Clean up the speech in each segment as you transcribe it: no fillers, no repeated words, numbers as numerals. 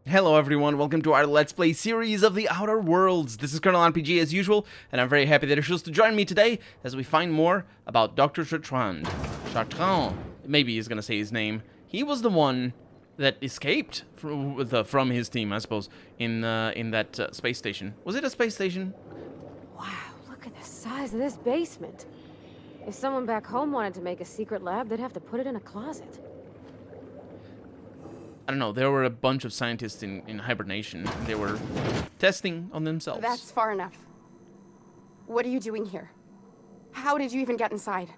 Hello everyone, welcome to our Let's Play series of the Outer Worlds. This is Colonel RPG as usual, and I'm very happy that you're chose to join me today as we find more about Dr. Chartrand. Chartrand, maybe he's gonna say his name. He was the one that escaped from his team, I suppose, in that space station. Was it a space station? Wow, look at the size of this basement. If someone back home wanted to make a secret lab, they'd have to put it in a closet. I don't know, there were a bunch of scientists in hibernation. They were testing on themselves. That's far enough. What are you doing here? How did you even get inside?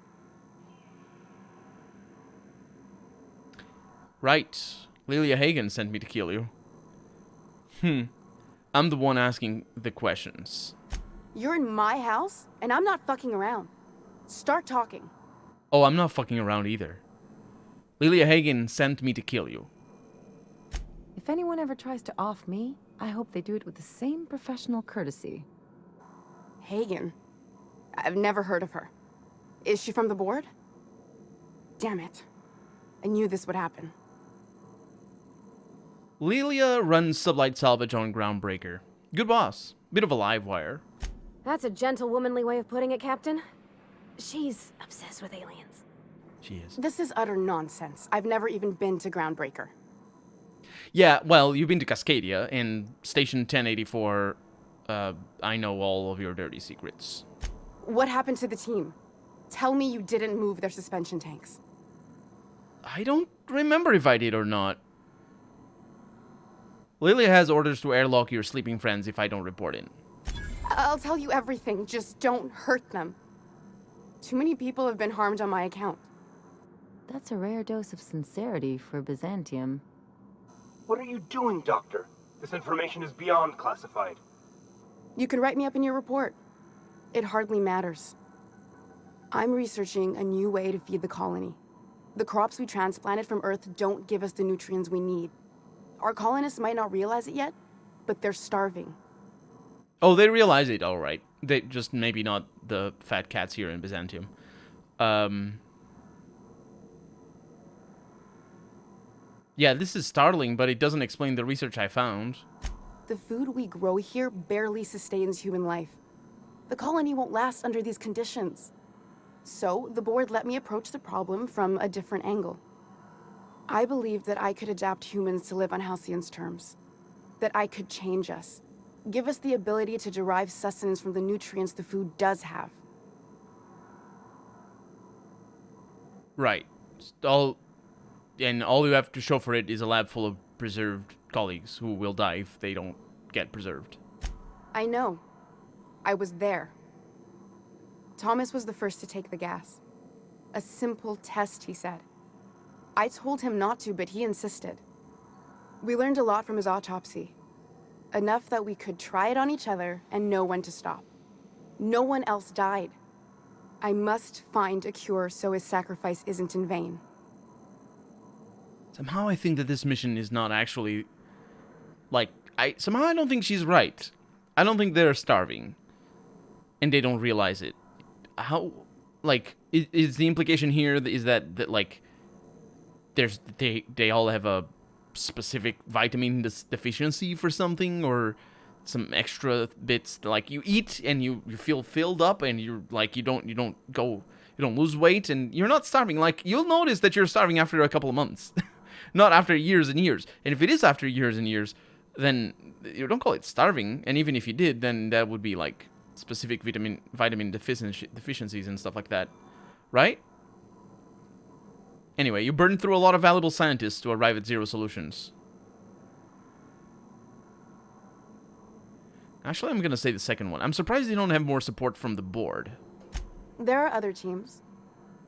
Right. Lilia Hagen sent me to kill you. I'm the one asking the questions. You're in my house, and I'm not fucking around. Start talking. Oh, I'm not fucking around either. Lilia Hagen sent me to kill you. If anyone ever tries to off me, I hope they do it with the same professional courtesy. Hagen? I've never heard of her. Is she from the board? Damn it. I knew this would happen. Lilia runs Sublight Salvage on Groundbreaker. Good boss. Bit of a live wire. That's a gentle, womanly way of putting it, Captain. She's obsessed with aliens. She is. This is utter nonsense. I've never even been to Groundbreaker. Yeah, well, you've been to Cascadia, and Station 1084, I know all of your dirty secrets. What happened to the team? Tell me you didn't move their suspension tanks. I don't remember if I did or not. Lilia has orders to airlock your sleeping friends if I don't report in. I'll tell you everything, just don't hurt them. Too many people have been harmed on my account. That's a rare dose of sincerity for Byzantium. What are you doing, Doctor? This information is beyond classified. You can write me up in your report. It hardly matters. I'm researching a new way to feed the colony. The crops we transplanted from Earth don't give us the nutrients we need. Our colonists might not realize it yet, but they're starving. Oh, they realize it, alright. They just maybe not the fat cats here in Byzantium. Yeah, this is startling, but it doesn't explain the research I found. The food we grow here barely sustains human life. The colony won't last under these conditions. So, the board let me approach the problem from a different angle. I believed that I could adapt humans to live on Halcyon's terms. That I could change us. Give us the ability to derive sustenance from the nutrients the food does have. Right. All you have to show for it is a lab full of preserved colleagues who will die if they don't get preserved. I know. I was there. Thomas was the first to take the gas. A simple test, he said. I told him not to, but he insisted. We learned a lot from his autopsy. Enough that we could try it on each other and know when to stop. No one else died. I must find a cure so his sacrifice isn't in vain. Somehow I think that this mission is not actually... Somehow I don't think she's right. I don't think they're starving. And they don't realize it. How... is the implication here is that they all have a specific vitamin deficiency for something, or some extra bits, like you eat and you feel filled up and you don't lose weight and you're not starving. Like, you'll notice that you're starving after a couple of months. Not after years and years. And if it is after years and years, then you don't call it starving. And even if you did, then that would be like specific vitamin deficiencies and stuff like that. Right? Anyway, you burned through a lot of valuable scientists to arrive at zero solutions. Actually, I'm gonna say the second one. I'm surprised they don't have more support from the board. There are other teams.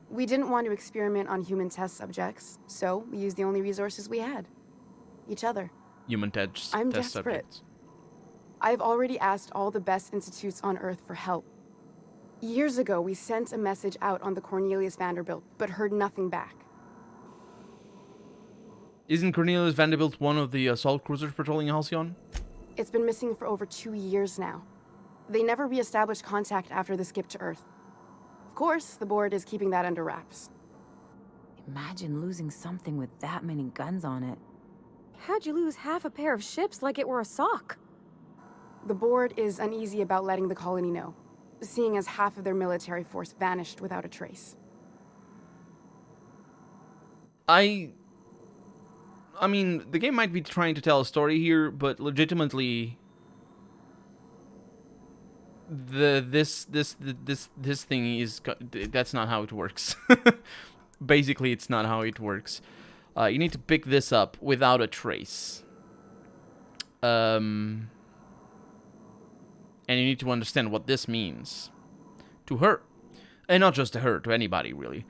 We didn't want to experiment on human test subjects, so we used the only resources we had. Each other. Human test I'm test desperate. subjects. I've already asked all the best institutes on Earth for help. Years ago, we sent a message out on the Cornelius Vanderbilt, but heard nothing back. Isn't Cornelius Vanderbilt one of the assault cruisers patrolling Halcyon? It's been missing for over 2 years now. They never re-established contact after the skip to Earth. Of course, the board is keeping that under wraps. Imagine losing something with that many guns on it. How'd you lose half a pair of ships like it were a sock? The board is uneasy about letting the colony know, seeing as half of their military force vanished without a trace. I mean, the game might be trying to tell a story here, but legitimately, this thing is that's not how it works. Basically, it's not how it works. You need to pick this up without a trace. And you need to understand what this means to her, and not just to her, to anybody really.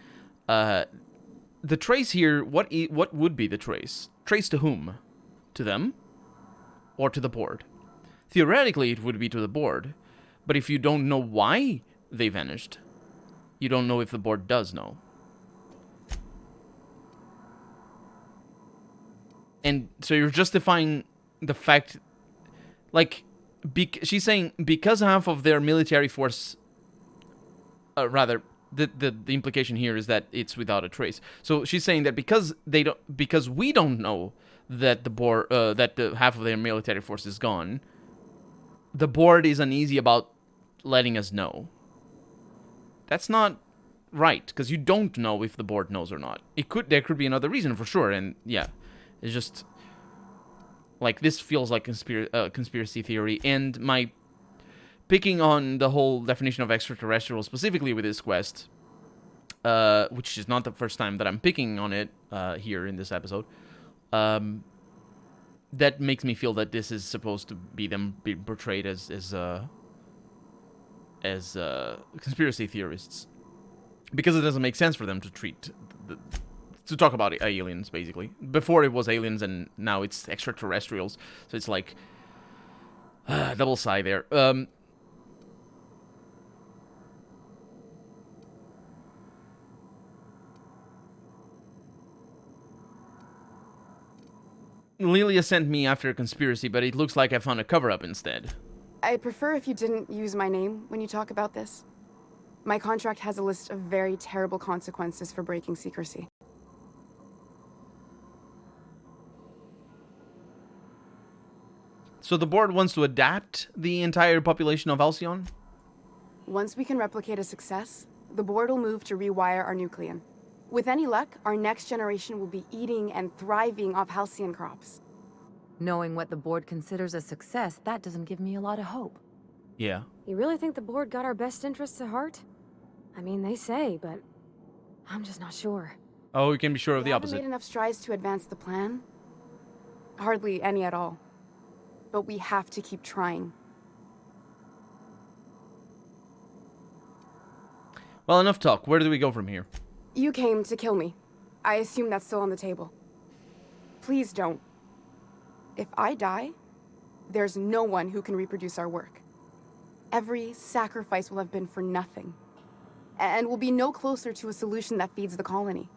The trace here, what would be the trace? Trace to whom? To them? Or to the board? Theoretically, it would be to the board, but if you don't know why they vanished, you don't know if the board does know. And so you're justifying the fact, like, she's saying because half of their military force, the implication here is that it's without a trace. So she's saying that because we don't know that the board, that the half of their military force is gone, the board is uneasy about letting us know. That's not right, because you don't know if the board knows or not. There could be another reason for sure, and yeah, it's just like this feels like conspiracy theory, and my picking on the whole definition of extraterrestrial specifically with this quest, which is not the first time that I'm picking on it here in this episode, that makes me feel that this is supposed to be them being portrayed as conspiracy theorists, because it doesn't make sense for them to to talk about aliens, basically. Before it was aliens, and now it's extraterrestrials, so it's like double sigh there. Lilia sent me after a conspiracy, but it looks like I found a cover-up instead. I'd prefer if you didn't use my name when you talk about this. My contract has a list of very terrible consequences for breaking secrecy. So the board wants to adapt the entire population of Halcyon? Once we can replicate a success, the board will move to rewire our nucleon. With any luck, our next generation will be eating and thriving off halcyon crops. Knowing what the board considers a success, that doesn't give me a lot of hope. Yeah. You really think the board got our best interests at heart? I mean, they say, but I'm just not sure. Oh, you can be sure of the We haven't opposite. made enough strides to advance the plan. Hardly any at all. But we have to keep trying. Well, enough talk. Where do we go from here? You came to kill me. I assume that's still on the table. Please don't. If I die, there's no one who can reproduce our work. Every sacrifice will have been for nothing. And we'll be no closer to a solution that feeds the colony.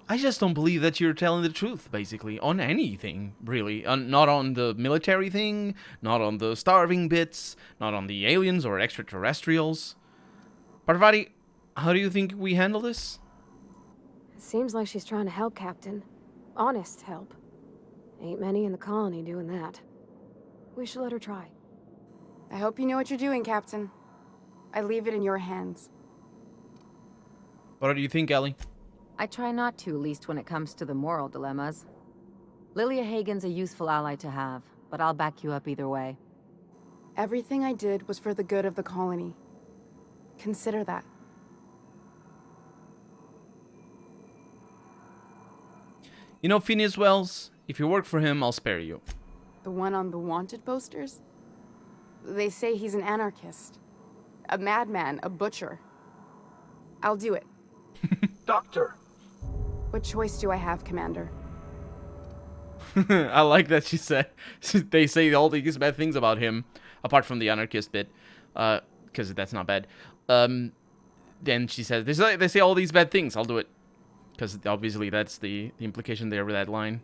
I just don't believe that you're telling the truth, basically, on anything, really. Not on the military thing, not on the starving bits, not on the aliens or extraterrestrials. Parvati, how do you think we handle this? It seems like she's trying to help, Captain. Honest help. Ain't many in the colony doing that. We should let her try. I hope you know what you're doing, Captain. I leave it in your hands. What do you think, Ellie? I try not to, least when it comes to the moral dilemmas. Lilia Hagen's a useful ally to have, but I'll back you up either way. Everything I did was for the good of the colony. Consider that. You know Phineas Wells? If you work for him, I'll spare you. The one on the wanted posters? They say he's an anarchist. A madman, a butcher. I'll do it. Doctor! What choice do I have, Commander? I like that she said they say all these bad things about him, apart from the anarchist bit, because that's not bad. Then she says they say all these bad things. I'll do it, because obviously that's the implication there with that line.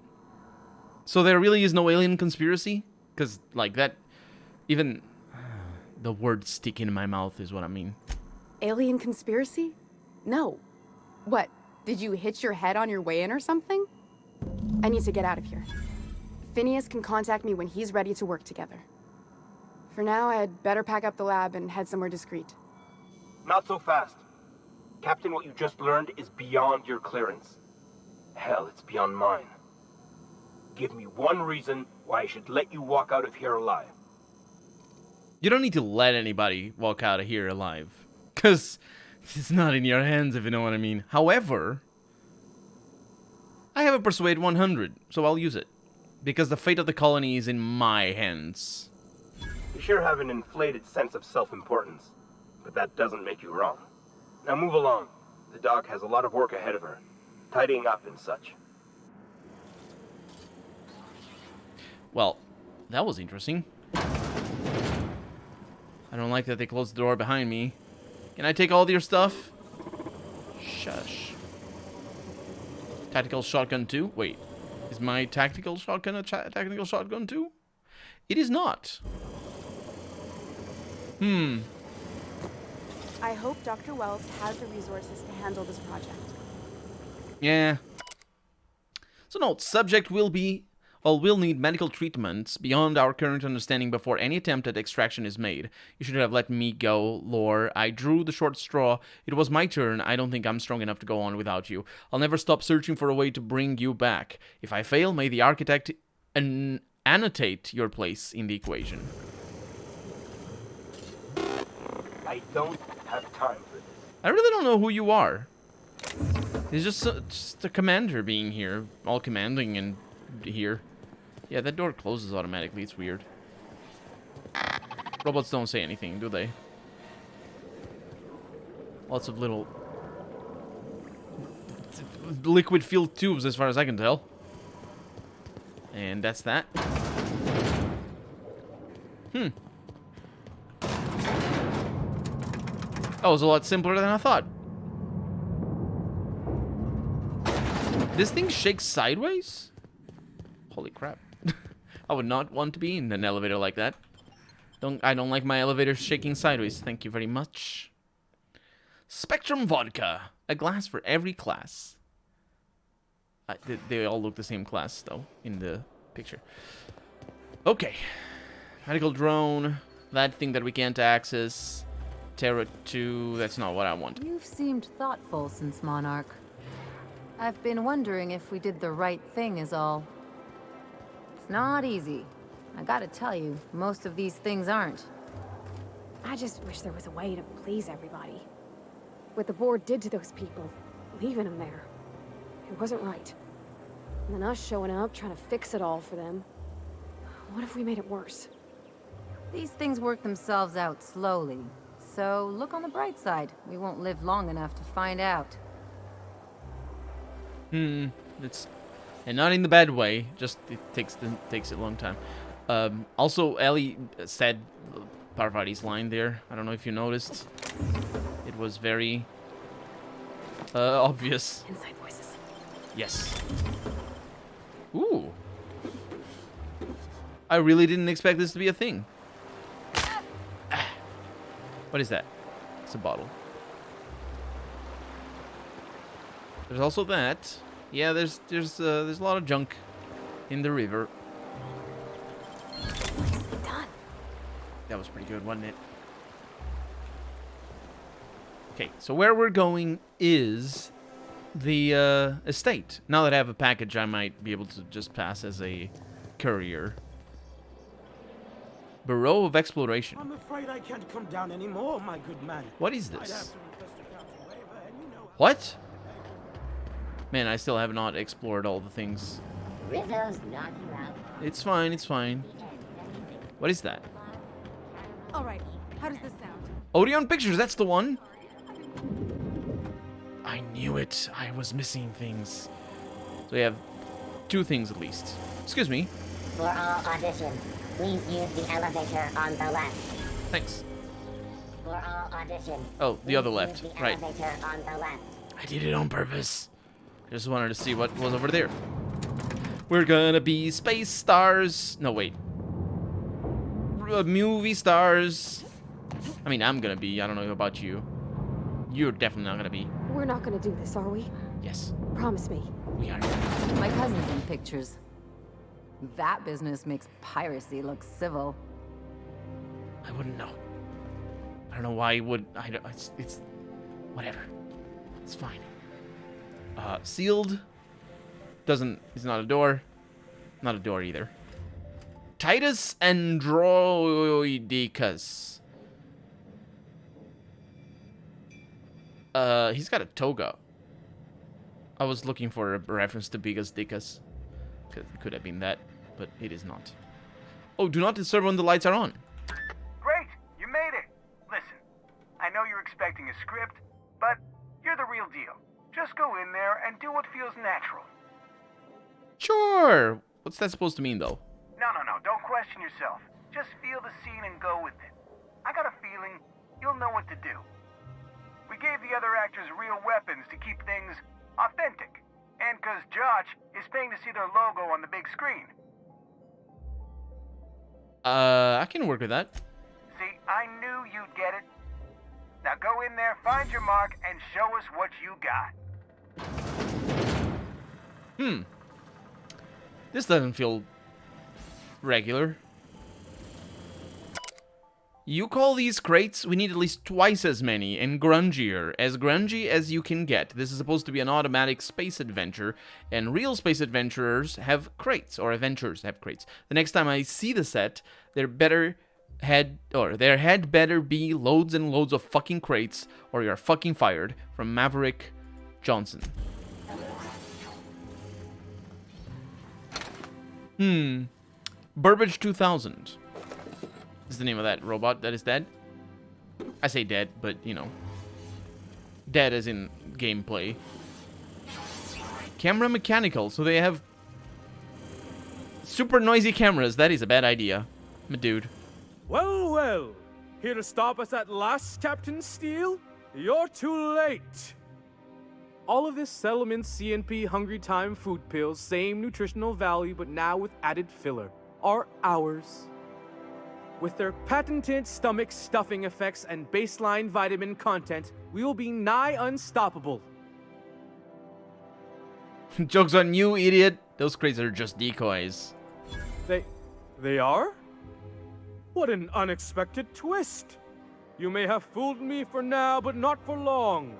So there really is no alien conspiracy, because like that, even the word "stick" in my mouth is what I mean. Alien conspiracy? No. What, did you hit your head on your way in or something? I need to get out of here. Phineas can contact me when he's ready to work together. For now, I'd better pack up the lab and head somewhere discreet. Not so fast. Captain, what you just learned is beyond your clearance. Hell, it's beyond mine. Give me one reason why I should let you walk out of here alive. You don't need to let anybody walk out of here alive. Because it's not in your hands, if you know what I mean. However, I have a Persuade 100, so I'll use it. Because the fate of the colony is in my hands. You sure have an inflated sense of self-importance, but that doesn't make you wrong. Now move along. The doc has a lot of work ahead of her, tidying up and such. Well, that was interesting. I don't like that they closed the door behind me. Can I take all of your stuff? Shush. Tactical shotgun 2? Wait. Is my tactical shotgun a tactical shotgun too? It is not. I hope Dr. Wells has the resources to handle this project. Yeah. So note, subject will need medical treatments beyond our current understanding before any attempt at extraction is made. You should have let me go, Lore. I drew the short straw. It was my turn. I don't think I'm strong enough to go on without you. I'll never stop searching for a way to bring you back. If I fail, may the architect annotate your place in the equation. I don't have time for this. I really don't know who you are. It's just a commander being here, all commanding and here. Yeah, that door closes automatically. It's weird. Robots don't say anything, do they? Lots of little liquid-filled tubes, as far as I can tell. And that's that. That was a lot simpler than I thought. This thing shakes sideways? Holy crap. I would not want to be in an elevator like that. I don't like my elevator shaking sideways. Thank you very much. Spectrum vodka. A glass for every class. They all look the same class, though, in the picture. Okay. Medical drone. That thing that we can't access. Terra 2. That's not what I want. You've seemed thoughtful since Monarch. I've been wondering if we did the right thing is all. It's not easy. I gotta tell you, most of these things aren't. I just wish there was a way to please everybody. What the board did to those people, leaving them there, it wasn't right. And then us showing up, trying to fix it all for them. What if we made it worse? These things work themselves out slowly. So look on the bright side. We won't live long enough to find out. It's, and not in the bad way. Just it takes a long time. Also, Ellie said Parvati's line there. I don't know if you noticed. It was very obvious. Inside voices. Yes. Ooh. I really didn't expect this to be a thing. What is that? It's a bottle. There's also that. Yeah, there's a lot of junk in the river. Nicely done. That was pretty good, wasn't it? Okay, so where we're going is the estate. Now that I have a package, I might be able to just pass as a courier. Bureau of Exploration. I'm afraid I can't come down anymore, my good man. What is I'd have this? to request a counter waiver, and you know. What? Man, I still have not explored all the things. Rizzo's not allowed. It's fine, it's fine. What is that? All right, how does this sound? Odeon Pictures, that's the one. I knew it. I was missing things. So we have two things at least. Excuse me. For all auditions, please use the elevator on the left. Thanks. For all auditions. Oh, the other please left. use the Right. elevator on the left. I did it on purpose. I just wanted to see what was over there. We're gonna be space stars. No, wait. Movie stars. I mean, I'm gonna be. I don't know about you. You're definitely not gonna be. We're not gonna do this, are we? Yes. Promise me. We are. My cousin's in pictures. That business makes piracy look civil. I wouldn't know. I don't know why it would. It's whatever. It's fine. Sealed. It's not a door. Not a door either. Titus Androidicus. He's got a toga. I was looking for a reference to Bigus Dicus. Could have been that, but it is not. Oh, do not disturb when the lights are on. Great, you made it. Listen, I know you're expecting a script, but you're the real deal. Just go in there and do what feels natural. Sure. What's that supposed to mean, though? No, don't question yourself. Just feel the scene and go with it. I got a feeling you'll know what to do. We gave the other actors real weapons to keep things authentic. And because Josh is paying to see their logo on the big screen. I can work with that. See, I knew you'd get it. Now go in there, find your mark, and show us what you got. This doesn't feel regular. You call these crates? We need at least twice as many and grungier. As grungy as you can get. This is supposed to be an automatic space adventure, and real space adventurers have crates, or adventurers have crates. The next time I see the set, there had better be loads and loads of fucking crates, or you're fucking fired. From Maverick Johnson. Burbage 2000 is the name of that robot that is dead. I say dead, but you know, dead as in gameplay. Camera mechanical, so they have super noisy cameras. That is a bad idea, my dude. Well, here to stop us at last, Captain Steele? You're too late. All of this settlement CNP Hungry Time food pills, same nutritional value, but now with added filler, are ours. With their patented stomach stuffing effects and baseline vitamin content, we will be nigh unstoppable. Joke's on you, idiot. Those crates are just decoys. They are? What an unexpected twist. You may have fooled me for now, but not for long.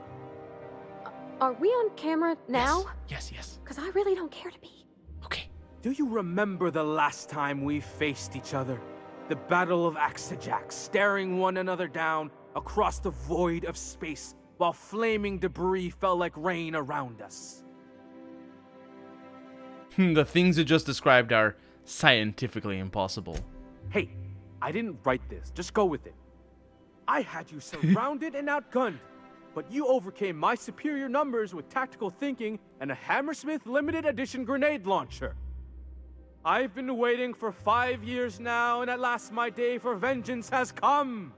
Are we on camera now? Yes. Because I really don't care to be. Okay. Do you remember the last time we faced each other? The Battle of Axajack, staring one another down across the void of space while flaming debris fell like rain around us. The things you just described are scientifically impossible. Hey, I didn't write this. Just go with it. I had you surrounded and outgunned, but you overcame my superior numbers with tactical thinking and a Hammersmith limited edition grenade launcher. I've been waiting for 5 years now, and at last my day for vengeance has come.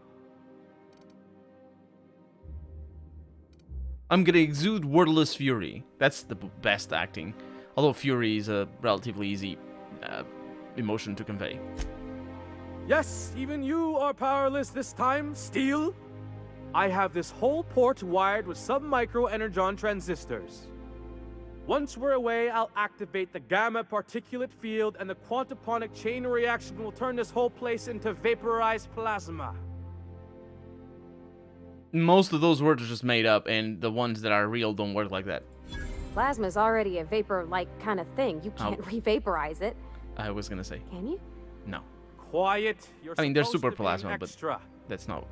I'm gonna exude wordless fury. That's the best acting. Although fury is a relatively easy emotion to convey. Yes, even you are powerless this time, Steel. I have this whole port wired with sub-micro energon transistors. Once we're away, I'll activate the gamma particulate field, and the quantaponic chain reaction will turn this whole place into vaporized plasma. Most of those words are just made up, and the ones that are real don't work like that. Plasma's already a vapor-like kind of thing. You can't re-vaporize it. I was gonna say. Can you? No. Quiet. You're I mean, there's supposed super to be plasma, but extra. that's not.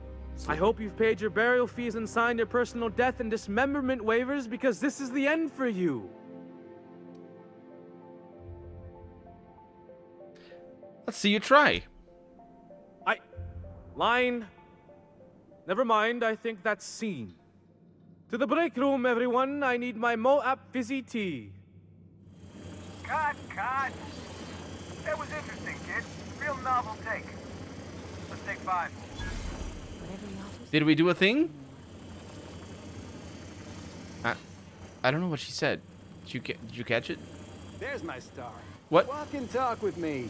I hope you've paid your burial fees and signed your personal death and dismemberment waivers, because this is the end for you. Let's see you try. Line. Never mind, I think that's scene. To the break room, everyone. I need my Moab fizzy tea. Cut. That was interesting, kid. Real novel take. Let's take 5. Did we do a thing? I don't know what she said. Did you catch it? There's my star. What? Walk and talk with me.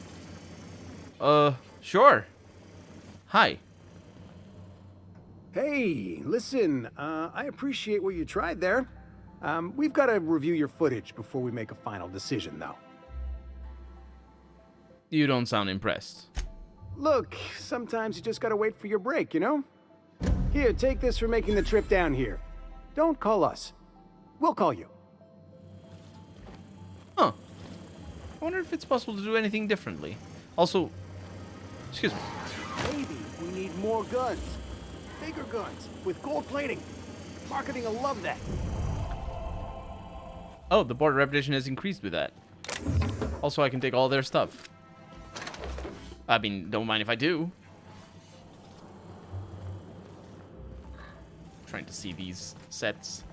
Sure. Hi. Hey, listen, I appreciate what you tried there. We've got to review your footage before we make a final decision, though. You don't sound impressed. Look, sometimes you just gotta wait for your break, you know? Here, take this for making the trip down here. Don't call us. We'll call you. Huh. I wonder if it's possible to do anything differently. Also, excuse me. Maybe we need more guns. Bigger guns, with gold plating. Marketing will love that. Oh, the border reputation has increased with that. Also, I can take all their stuff. I mean, don't mind if I do. Trying to see these sets.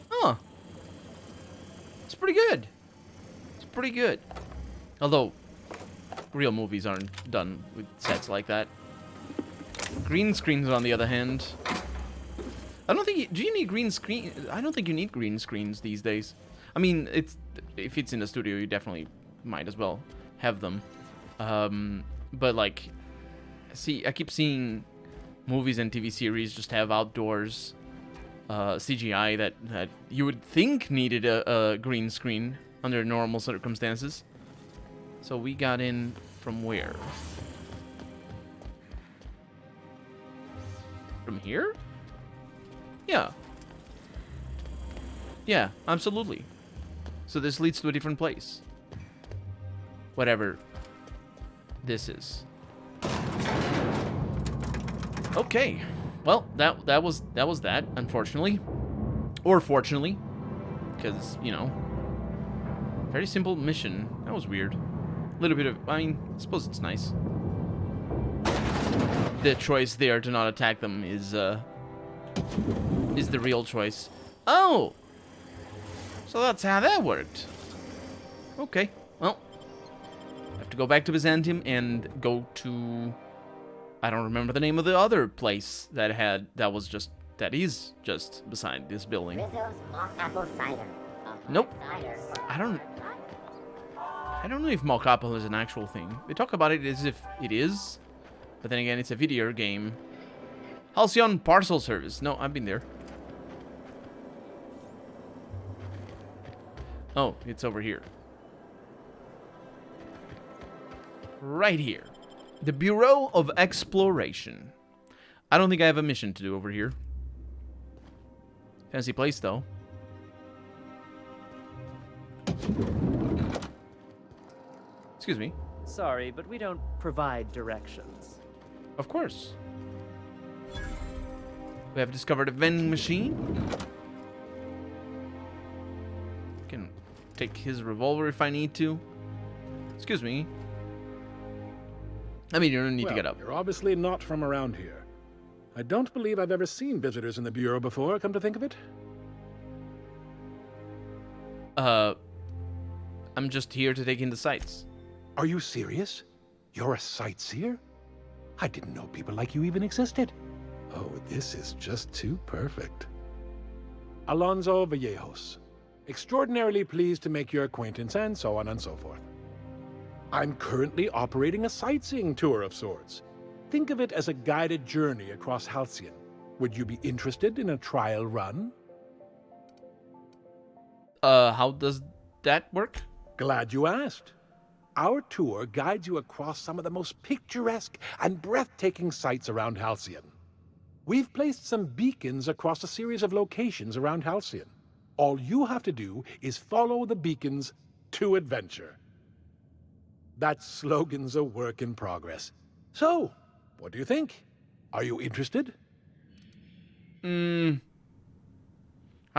Huh. It's pretty good. It's pretty good. Although, real movies aren't done with sets like that. Green screens, on the other hand. I don't think... do you need green screen? I don't think you need green screens these days. I mean, if it's in a studio, you definitely might as well have them. But, like... see, I keep seeing movies and TV series just have outdoors CGI that you would think needed a green screen under normal circumstances. So we got in from where? From here? Yeah. Yeah, absolutely. So this leads to a different place. Whatever this is. Okay. Well, that was that, unfortunately. Or fortunately. Because, you know, very simple mission. That was weird. A little bit of, I mean, I suppose it's nice. The choice there to not attack them is the real choice. Oh! So that's how that worked. Okay, well. I have to go back to Byzantium and go to... I don't remember the name of the other place that is just beside this building. Rizzo's mock apple cider. Nope. I don't know if mock apple is an actual thing. They talk about it as if it is, but then again, it's a video game. Halcyon Parcel Service. No, I've been there. Oh, it's over here. Right here. The Bureau of Exploration. I don't think I have a mission to do over here. Fancy place, though. Excuse me. Sorry, but we don't provide directions. Of course. We have discovered a vending machine. Can take his revolver if I need to. Excuse me. I mean, you don't need to get up. You're obviously not from around here. I don't believe I've ever seen visitors in the Bureau before, come to think of it. I'm just here to take in the sights. Are you serious? You're a sightseer? I didn't know people like you even existed. Oh, this is just too perfect. Alonso Vallejos. Extraordinarily pleased to make your acquaintance, and so on and so forth. I'm currently operating a sightseeing tour of sorts. Think of it as a guided journey across Halcyon. Would you be interested in a trial run? How does that work? Glad you asked. Our tour guides you across some of the most picturesque and breathtaking sights around Halcyon. We've placed some beacons across a series of locations around Halcyon. All you have to do is follow the beacons to adventure. That slogan's a work in progress. So, what do you think? Are you interested? I've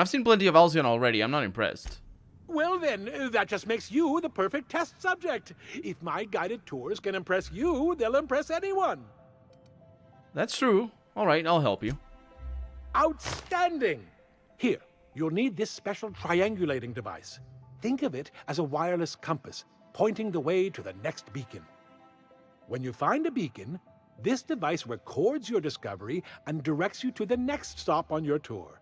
seen plenty of Halcyon already. I'm not impressed. Well then, that just makes you the perfect test subject. If my guided tours can impress you, they'll impress anyone. That's true. All right, I'll help you. Outstanding! Here, you'll need this special triangulating device. Think of it as a wireless compass, pointing the way to the next beacon. When you find a beacon, this device records your discovery and directs you to the next stop on your tour.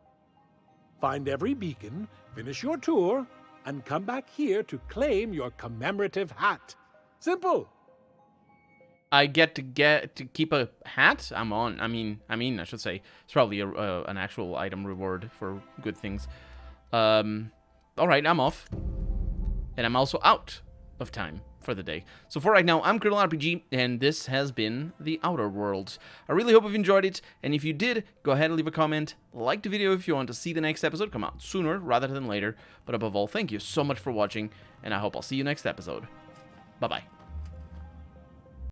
Find every beacon, finish your tour, and come back here to claim your commemorative hat. Simple! I get to keep a hat. I'm on. I mean, I should say it's probably an actual item reward for good things. All right, I'm off, and I'm also out of time for the day. So for right now, I'm Critical RPG, and this has been The Outer Worlds. I really hope you've enjoyed it, and if you did, go ahead and leave a comment, like the video if you want to see the next episode come out sooner rather than later. But above all, thank you so much for watching, and I hope I'll see you next episode. Bye-bye.